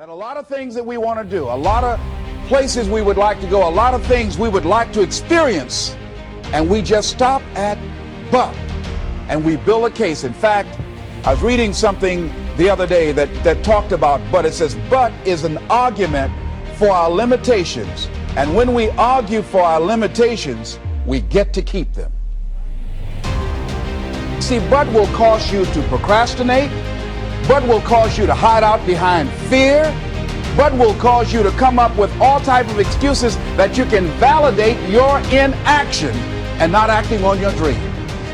And a lot of things that we want to do, a lot of places we would like to go, a lot of things we would like to experience, and we just stop at but, and we build a case. In fact, I was reading something the other day that talked about but. It says but is an argument for our limitations, and when we argue for our limitations, we get to keep them. See, but will cause you to procrastinate, but will cause you to hide out behind fear, but will cause you to come up with all type of excuses that you can validate your inaction and not acting on your dream.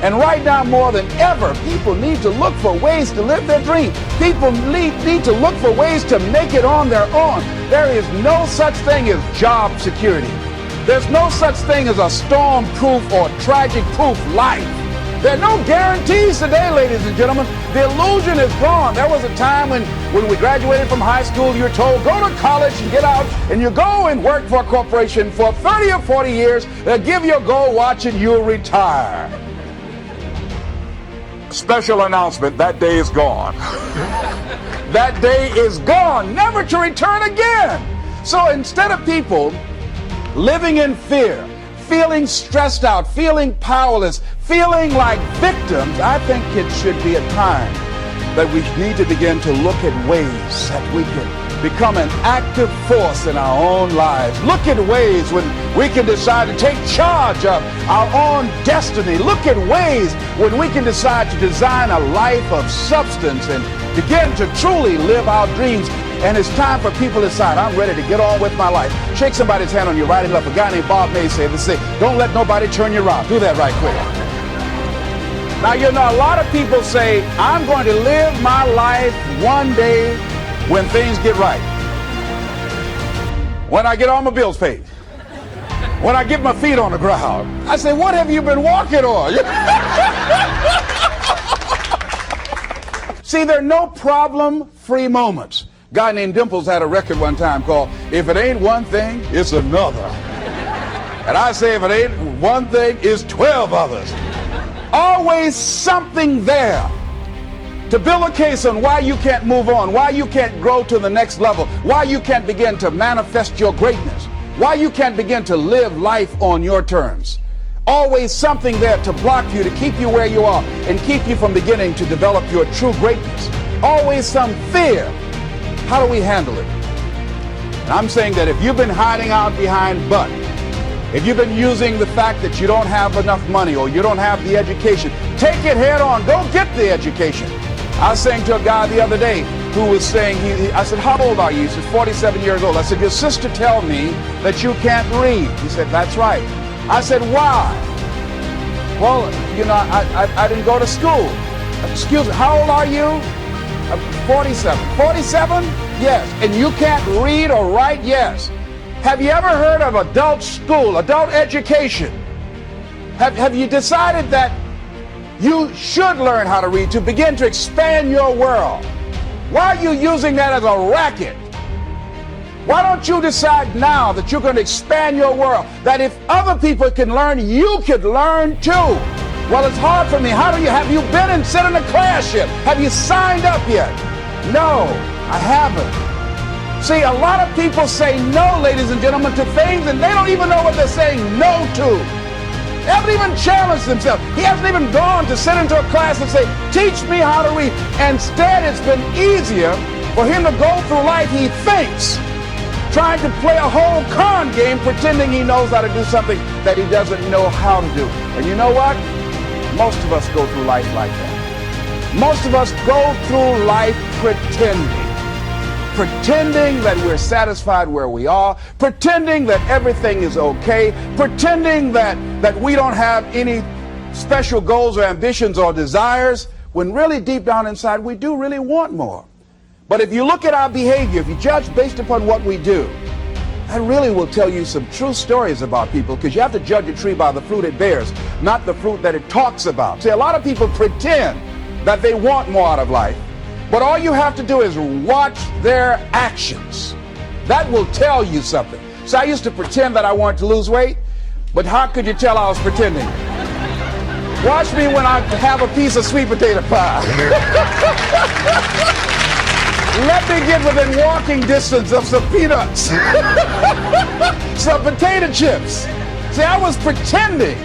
And right now, more than ever, people need to look for ways to live their dream. People need to look for ways to make it on their own. There is no such thing as job security. There's no such thing as a storm-proof or tragic-proof life. There are no guarantees today, ladies and gentlemen. The illusion is gone. There was a time when we graduated from high school, you were told, go to college and get out, and you go and work for a corporation for 30 or 40 years. They'll give you a gold watch and you'll retire. Special announcement, that day is gone. That day is gone, never to return again. So instead of people living in fear, feeling stressed out, feeling powerless, feeling like victims, I think it should be a time that we need to begin to look at ways that we can become an active force in our own lives. Look at ways when we can decide to take charge of our own destiny. Look at ways when we can decide to design a life of substance and begin to truly live our dreams. And it's time for people to decide, I'm ready to get on with my life. Shake somebody's hand on your right and left. A guy named Bob May said, don't let nobody turn you around. Do that right quick. Now, you know, a lot of people say, I'm going to live my life one day when things get right. When I get all my bills paid. When I get my feet on the ground. I say, what have you been walking on? See, there are no problem-free moments. A guy named Dimples had a record one time called If It Ain't One Thing, It's Another. And I say if it ain't one thing, it's 12 others. Always something there to build a case on why you can't move on, why you can't grow to the next level, why you can't begin to manifest your greatness, why you can't begin to live life on your terms. Always something there to block you, to keep you where you are, and keep you from beginning to develop your true greatness. Always some fear. How do we handle it? And I'm saying that if you've been hiding out behind but, if you've been using the fact that you don't have enough money or you don't have the education, take it head on. Go get the education. I was saying to a guy the other day who was saying, I said, how old are you? He said, 47 years old. I said, your sister tell me that you can't read. He said, that's right. I said, why? Well, you know, I didn't go to school. Excuse me, how old are you? 47. 47? Yes. And you can't read or write? Yes. Have you ever heard of adult school, adult education? Have you decided that you should learn how to read to begin to expand your world? Why are you using that as a racket? Why don't you decide now that you're going to expand your world, that if other people can learn, you could learn too? Well, it's hard for me. Have you been and sit in a class yet? Have you signed up yet? No, I haven't. See, a lot of people say no, ladies and gentlemen, to things, and they don't even know what they're saying no to. They haven't even challenged themselves. He hasn't even gone to sit into a class and say, teach me how to read. Instead, it's been easier for him to go through life, he thinks, trying to play a whole con game, pretending he knows how to do something that he doesn't know how to do. And you know what? Most of us go through life like that. Most of us go through life pretending that we're satisfied where we are, pretending that everything is okay, pretending that we don't have any special goals or ambitions or desires, when really deep down inside we do really want more. But if you look at our behavior, if you judge based upon what we do, that really will tell you some true stories about people, because you have to judge a tree by the fruit it bears, not the fruit that it talks about. See, a lot of people pretend that they want more out of life, but all you have to do is watch their actions. That will tell you something. So I used to pretend that I wanted to lose weight, but how could you tell I was pretending? Watch me when I have a piece of sweet potato pie. Let me get within walking distance of some peanuts, some potato chips. See, I was pretending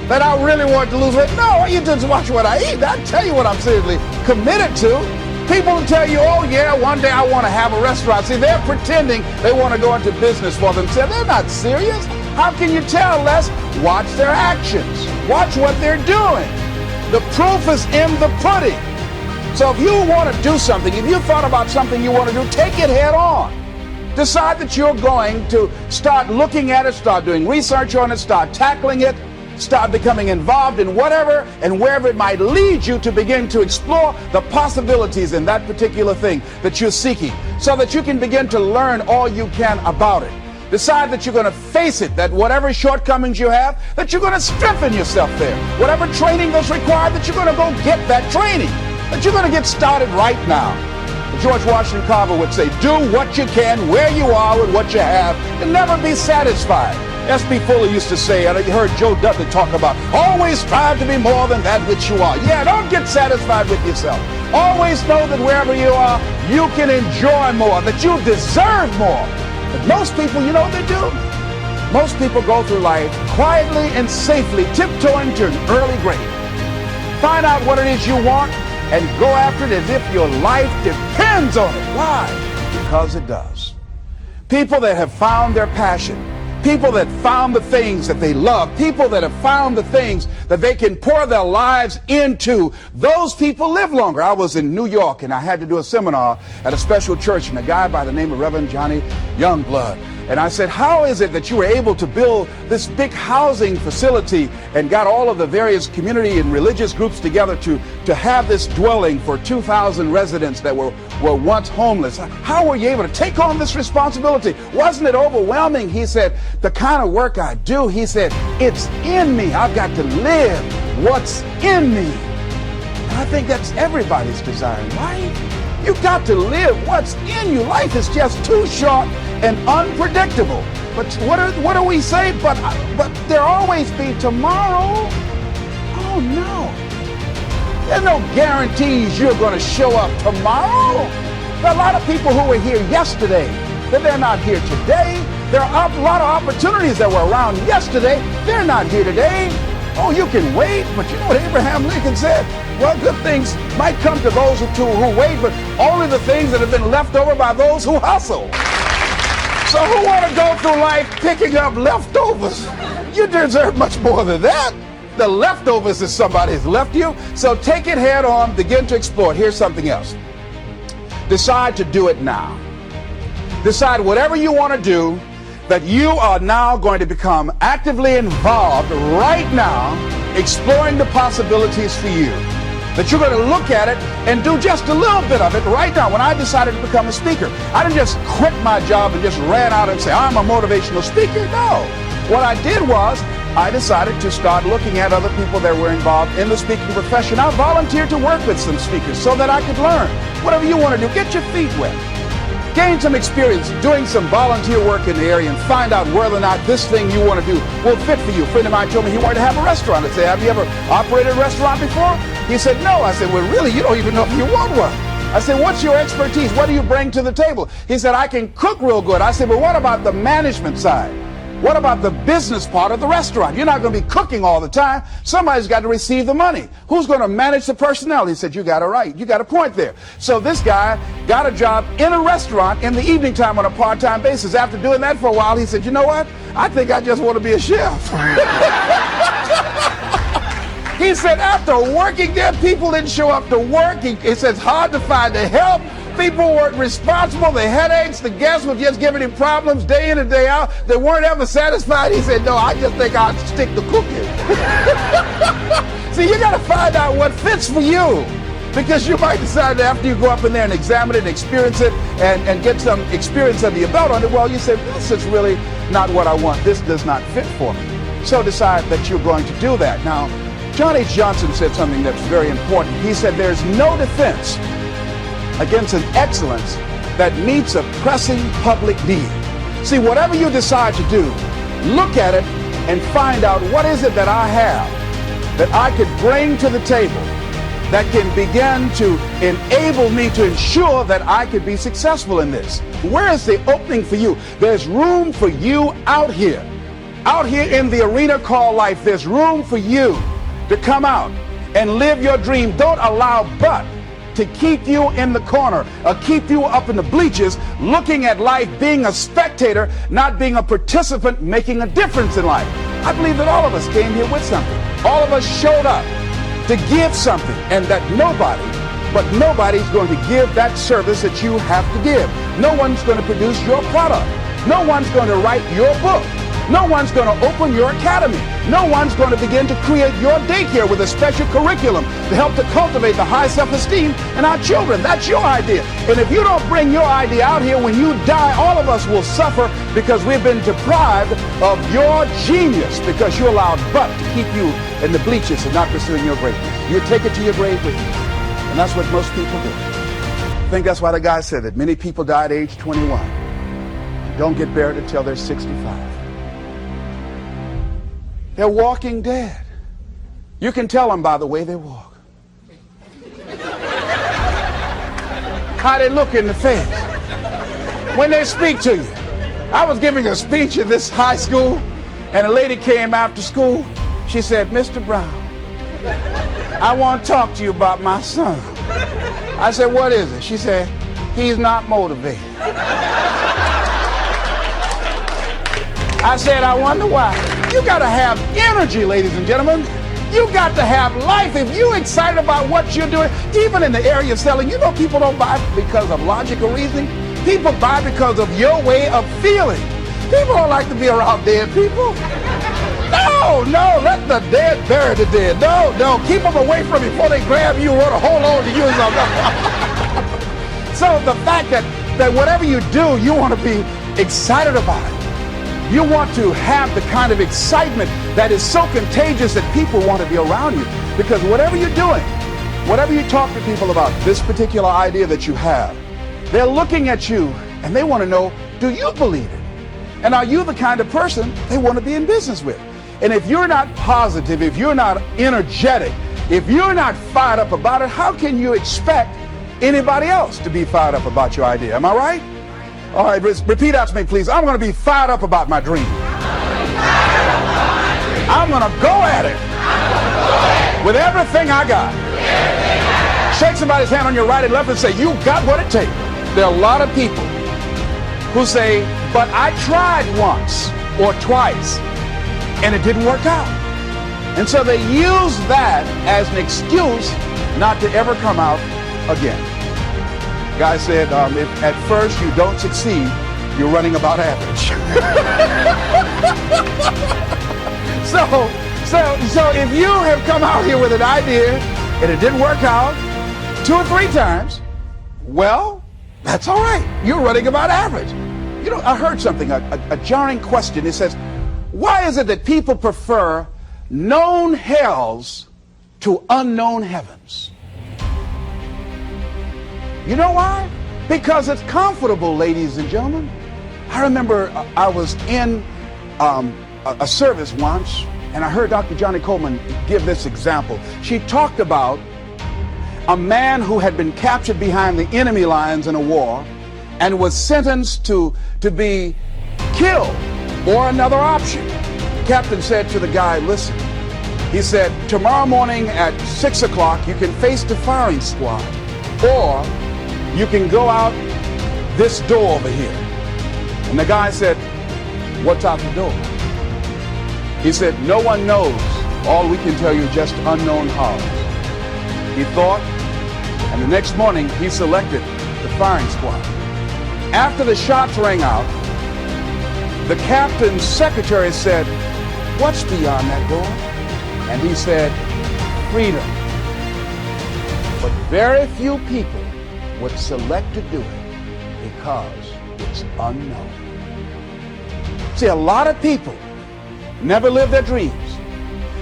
that I really wanted to lose weight. No, you just watch what I eat. I tell you what I'm seriously committed to. People will tell you, oh yeah, one day I want to have a restaurant. See, they're pretending they want to go into business for themselves. They're not serious. How can you tell unless watch their actions? Watch what they're doing. The proof is in the pudding. So if you want to do something, if you thought about something you want to do, take it head on. Decide that you're going to start looking at it, start doing research on it, start tackling it, start becoming involved in whatever and wherever it might lead you to begin to explore the possibilities in that particular thing that you're seeking so that you can begin to learn all you can about it. Decide that you're going to face it, that whatever shortcomings you have, that you're going to strengthen yourself there. Whatever training is required, that you're going to go get that training, that you're going to get started right now. George Washington Carver would say, do what you can, where you are with what you have, and never be satisfied. S.B. Fuller used to say, and I heard Joe Dudley talk about, always strive to be more than that which you are. Yeah, don't get satisfied with yourself. Always know that wherever you are, you can enjoy more, that you deserve more. But most people, you know what they do? Most people go through life quietly and safely, tiptoeing to an early grave. Find out what it is you want and go after it as if your life depends on it. Why? Because it does. People that have found their passion, people that found the things that they love, people that have found the things that they can pour their lives into, those people live longer. I was in New York and I had to do a seminar at a special church, and a guy by the name of Reverend Johnny Youngblood. And I said, how is it that you were able to build this big housing facility and got all of the various community and religious groups together to have this dwelling for 2,000 residents that were once homeless? How were you able to take on this responsibility? Wasn't it overwhelming? He said, the kind of work I do, he said, it's in me. I've got to live what's in me. And I think that's everybody's desire, right? You've got to live what's in you. Life is just too short and unpredictable. But what do we say? But there'll always be tomorrow. Oh no. There's no guarantees you're going to show up tomorrow. There are a lot of people who were here yesterday, but they're not here today. There are a lot of opportunities that were around yesterday. They're not here today. Oh, you can wait, but you know what Abraham Lincoln said? Well, good things might come to those who wait, but only the things that have been left over by those who hustle. So who want to go through life picking up leftovers? You deserve much more than that. The leftovers is somebody has left you. So take it head on, begin to explore. Here's something else. Decide to do it now. Decide whatever you want to do, that you are now going to become actively involved right now, exploring the possibilities for you. That you're going to look at it and do just a little bit of it right now. When I decided to become a speaker, I didn't just quit my job and just ran out and say, I'm a motivational speaker. No. What I did was, I decided to start looking at other people that were involved in the speaking profession. I volunteered to work with some speakers so that I could learn. Whatever you want to do, get your feet wet. Gain some experience doing some volunteer work in the area and find out whether or not this thing you want to do will fit for you. A friend of mine told me he wanted to have a restaurant. I said, have you ever operated a restaurant before? He said, no. I said, well, really, you don't even know if you want one. I said, what's your expertise? What do you bring to the table? He said, I can cook real good. I said, well, what about the management side? What about the business part of the restaurant? You're not going to be cooking all the time. Somebody's got to receive the money. Who's going to manage the personnel? He said, you got it right. You got a point there. So this guy got a job in a restaurant in the evening time on a part-time basis. After doing that for a while, he said, you know what? I think I just want to be a chef. He said, after working there, people didn't show up to work. He said, it's hard to find the help. People weren't responsible. The headaches, the guests were just giving him problems day in and day out. They weren't ever satisfied. He said, no, I just think I'll stick to cooking. See, you got to find out what fits for you. Because you might decide that after you go up in there and examine it and experience it and get some experience under your belt on it, well, you say, this is really not what I want. This does not fit for me. So decide that you're going to do that. Now, John H. Johnson said something that's very important. He said, there's no defense against an excellence that meets a pressing public need. See, whatever you decide to do, look at it and find out what is it that I have that I could bring to the table that can begin to enable me to ensure that I could be successful in this. Where is the opening for you? There's room for you out here in the arena called life. There's room for you to come out and live your dream. Don't allow but to keep you in the corner or keep you up in the bleachers looking at life, being a spectator, not being a participant, making a difference in life. I believe that all of us came here with something. All of us showed up to give something, and that nobody's going to give that service that you have to give. No one's going to produce your product. No one's going to write your book. No one's going to open your academy. No one's going to begin to create your daycare with a special curriculum to help to cultivate the high self-esteem in our children. That's your idea. And if you don't bring your idea out here, when you die, all of us will suffer because we've been deprived of your genius because you allowed but to keep you in the bleachers and not pursuing your greatness. You take it to your grave with you. And that's what most people do. I think that's why the guy said that many people die at age 21 and don't get buried until they're 65. They're walking dead. You can tell them by the way they walk. How they look in the face when they speak to you. I was giving a speech in this high school, and a lady came after school. She said, "Mr. Brown, I want to talk to you about my son." I said, "What is it?" She said, "He's not motivated." I said, "I wonder why." You got to have energy, ladies and gentlemen. You got to have life. If you're excited about what you're doing, even in the area of selling, you know people don't buy because of logical reasoning. People buy because of your way of feeling. People don't like to be around dead people. No, let the dead bury the dead. No, keep them away from you before they grab you or want to hold on to you or something. So the fact that whatever you do, you want to be excited about it. You want to have the kind of excitement that is so contagious that people want to be around you. Because whatever you're doing, whatever you talk to people about, this particular idea that you have, they're looking at you and they want to know, do you believe it? And are you the kind of person they want to be in business with? And if you're not positive, if you're not energetic, if you're not fired up about it, how can you expect anybody else to be fired up about your idea? Am I right? All right, repeat out to me, please. I'm going to be fired up about my dream. I'm going to go at it with everything I got. Shake somebody's hand on your right and left and say, you got what it takes. There are a lot of people who say, but I tried once or twice and it didn't work out. And so they use that as an excuse not to ever come out again. Guy said, if at first you don't succeed, you're running about average. So if you have come out here with an idea and it didn't work out 2 or 3 times, well, that's all right. You're running about average. You know, I heard something, a jarring question. It says, why is it that people prefer known hells to unknown heavens? You know why? Because it's comfortable, ladies and gentlemen. I remember I was in a service once, and I heard Dr. Johnny Coleman give this example. She talked about a man who had been captured behind the enemy lines in a war and was sentenced to be killed or another option. The captain said to the guy, listen, he said, tomorrow morning at 6 o'clock you can face the firing squad, or you can go out this door over here. And the guy said, what's out the door? He said, no one knows. All we can tell you is just unknown horrors. He thought, and the next morning he selected the firing squad. After the shots rang out, the captain's secretary said, what's beyond that door? And he said, freedom. But very few people would select to do it because it's unknown. See, a lot of people never live their dreams.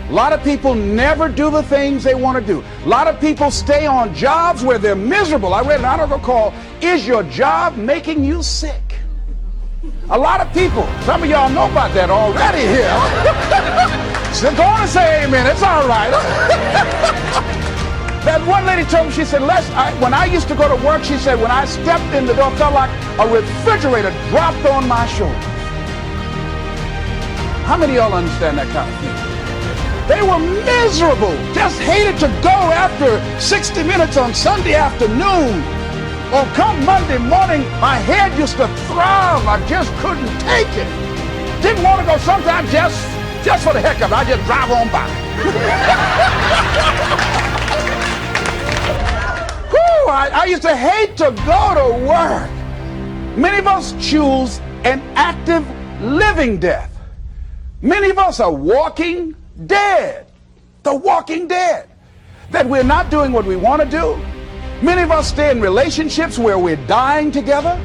A lot of people never do the things they want to do. A lot of people stay on jobs where they're miserable. I read an article called, Is Your Job Making You Sick? A lot of people, some of y'all know about that already here. So go on and say amen, it's all right. That one lady told me, she said, Les, when I used to go to work, she said, when I stepped in the door, it felt like a refrigerator dropped on my shoulders. How many of y'all understand that kind of thing? They were miserable, just hated to go after 60 minutes on Sunday afternoon. Or come Monday morning, my head used to throb. I just couldn't take it. Didn't want to go sometimes just for the heck of it. I just drive on by. I used to hate to go to work. Many of us choose an active living death. Many of us are walking dead. The walking dead. That we're not doing what we want to do. Many of us stay in relationships where we're dying together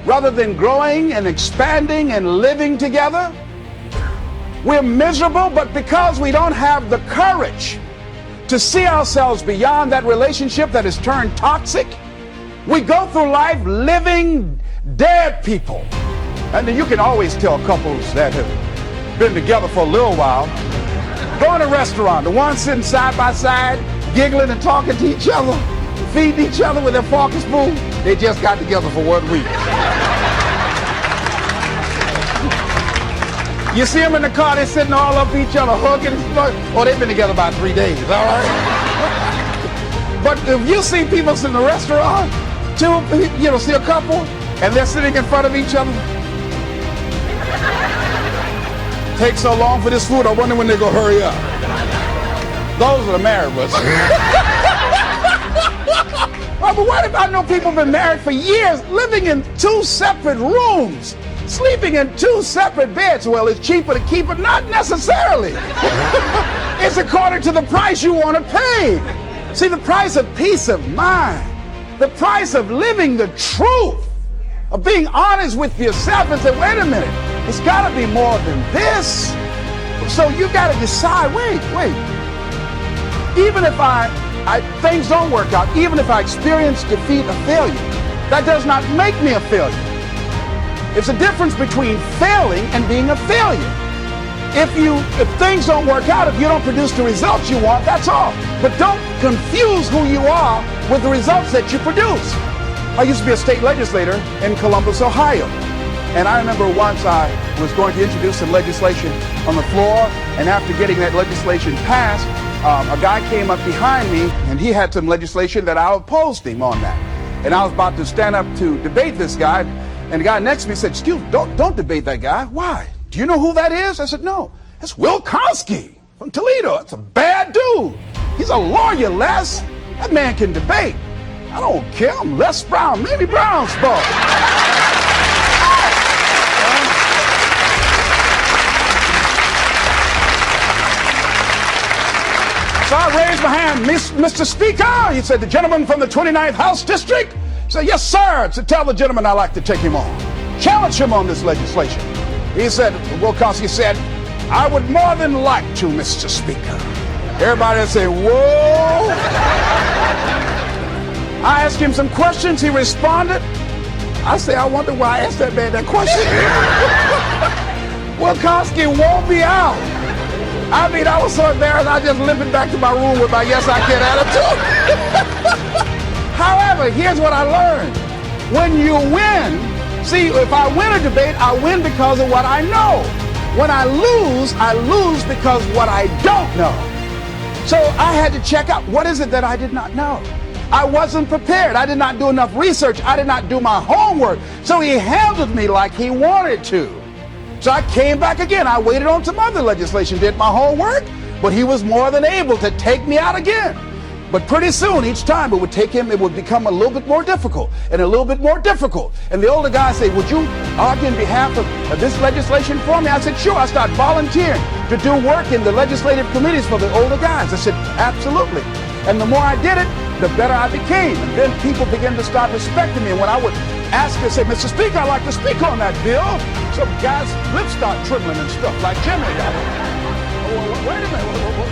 rather than growing and expanding and living together. We're miserable, but because we don't have the courage to see ourselves beyond that relationship that has turned toxic, we go through life living dead people. And then you can always tell couples that have been together for a little while. Go in a restaurant, the ones sitting side by side, giggling and talking to each other, feeding each other with their fork and spoon, they just got together for 1 week. You see them in the car, they're sitting all up each other, hugging and slugging. Oh, they've been together about 3 days, all right? But if you see people in the restaurant, see a couple, and they're sitting in front of each other. Takes so long for this food, I wonder when they're going to hurry up. Those are the married ones. Oh, but what if I know people have been married for years, living in 2 separate rooms? Sleeping in 2 separate beds. Well, it's cheaper to keep it. Not necessarily. It's according to the price you want to pay. See, the price of peace of mind, the price of living the truth, of being honest with yourself and say, wait a minute, it's got to be more than this. So you got to decide, wait. Even if things don't work out, even if I experience defeat or failure, that does not make me a failure. It's a difference between failing and being a failure. If things don't work out, if you don't produce the results you want, that's all. But don't confuse who you are with the results that you produce. I used to be a state legislator in Columbus, Ohio. And I remember once I was going to introduce some legislation on the floor, and after getting that legislation passed, a guy came up behind me, and he had some legislation that I opposed him on that. And I was about to stand up to debate this guy, and the guy next to me said, excuse me, don't debate that guy. Why? Do you know who that is? I said, no. That's Will Kosky from Toledo. That's a bad dude. He's a lawyer, Les. That man can debate. I don't care. I'm Les Brown, Mamie Brown's fault. So I raised my hand, Mr. Speaker. He said, the gentleman from the 29th House District. I said, yes, sir. To tell the gentleman I'd like to take him on. Challenge him on this legislation. He said, Will Kosky said, I would more than like to, Mr. Speaker. Everybody would say, whoa. I asked him some questions. He responded. I say, I wonder why I asked that man that question. Will Kosky won't be out. I mean, I was so embarrassed, I just limping back to my room with my yes, I can attitude. However, here's what I learned. When you win, see, if I win a debate, I win because of what I know. When I lose because what I don't know. So I had to check out, what is it that I did not know? I wasn't prepared. I did not do enough research. I did not do my homework. So he handled me like he wanted to. So I came back again. I waited on some other legislation, did my homework, but he was more than able to take me out again. But pretty soon, each time it would become a little bit more difficult and a little bit more difficult. And the older guy said, would you argue in behalf of this legislation for me? I said, sure. I started volunteering to do work in the legislative committees for the older guys. I said, absolutely. And the more I did it, the better I became. And then people began to start respecting me. And when I would ask and say, Mr. Speaker, I'd like to speak on that bill, some guys' lips start trembling and stuff, like Jimmy. Wait a minute.